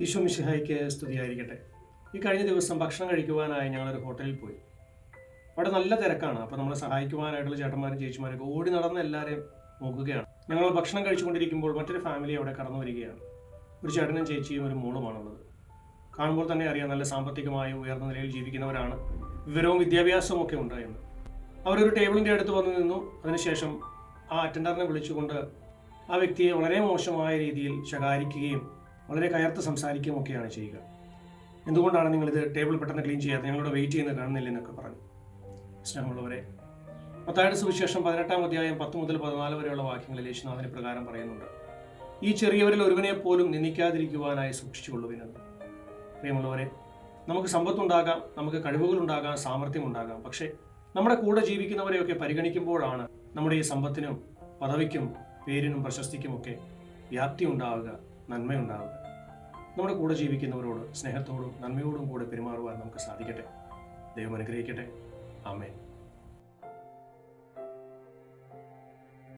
ഈശോ മിശിഹായ്ക്ക് സ്തുതിയായിരിക്കട്ടെ. ഈ കഴിഞ്ഞ ദിവസം ഭക്ഷണം കഴിക്കുവാനായി ഞങ്ങളൊരു ഹോട്ടലിൽ പോയി. അവിടെ നല്ല തിരക്കാണ്. അപ്പോൾ നമ്മളെ സഹായിക്കുവാനായിട്ടുള്ള ചേട്ടന്മാരും ചേച്ചിമാരൊക്കെ ഓടി നടന്ന് എല്ലാവരെയും നോക്കുകയാണ്. ഞങ്ങൾ ഭക്ഷണം കഴിച്ചുകൊണ്ടിരിക്കുമ്പോൾ മറ്റൊരു ഫാമിലി അവിടെ കടന്നു വരികയാണ്. ഒരു ചേട്ടനും ചേച്ചിയും ഒരു മോളുമാണുള്ളത്. കാണുമ്പോൾ തന്നെ അറിയാം, നല്ല സാമ്പത്തികമായി ഉയർന്ന നിലയിൽ ജീവിക്കുന്നവരാണ്, വിവരവും വിദ്യാഭ്യാസവും ഒക്കെ ഉണ്ട് എന്ന്. അവരൊരു ടേബിളിൻ്റെ അടുത്ത് വന്നു നിന്നു. അതിനുശേഷം ആ അറ്റൻഡറിനെ വിളിച്ചുകൊണ്ട് ആ വ്യക്തിയെ വളരെ മോശമായ രീതിയിൽ ശകാരിക്കുകയും വളരെ കയർത്ത് സംസാരിക്കുകയും ഒക്കെയാണ് ചെയ്യുക. എന്തുകൊണ്ടാണ് നിങ്ങളിത് ടേബിൾ പെട്ടെന്ന് ക്ലീൻ ചെയ്യാത്തത്, ഞങ്ങളുടെ വെയിറ്റ് ചെയ്യുന്നത് കാണുന്നില്ല എന്നൊക്കെ പറഞ്ഞു. സ്നേഹമുള്ളവരെ, മത്തായിയുടെ സുവിശേഷം 18-ാം അധ്യായം 10 മുതൽ 14 വരെയുള്ള വാക്യങ്ങളിൽ യേശുനാഥൻ പ്രകാരം പറയുന്നുണ്ട്: ഈ ചെറിയവരിൽ ഒരുവനെ പോലും നിന്ദിക്കാതിരിക്കുവാനായി സൂക്ഷിച്ചുകൊള്ളുവിനെന്ന്. പ്രിയമുള്ളവരെ, നമുക്ക് സമ്പത്തുണ്ടാകാം, നമുക്ക് കഴിവുകളുണ്ടാകാം, സാമർഥ്യമുണ്ടാകാം. പക്ഷേ നമ്മുടെ കൂടെ ജീവിക്കുന്നവരെയൊക്കെ പരിഗണിക്കുമ്പോഴാണ് നമ്മുടെ ഈ സമ്പത്തിനും പദവിക്കും പേരിനും പ്രശസ്തിക്കുമൊക്കെ വ്യാപ്തി ഉണ്ടാവുക, നന്മയുണ്ടാവുക. നമ്മുടെ കൂടെ ജീവിക്കുന്നവരോട് സ്നേഹത്തോടും നന്മയോടും കൂടെ പെരുമാറുവാൻ നമുക്ക് സാധിക്കട്ടെ. ദൈവം അനുഗ്രഹിക്കട്ടെ. ആമേൻ.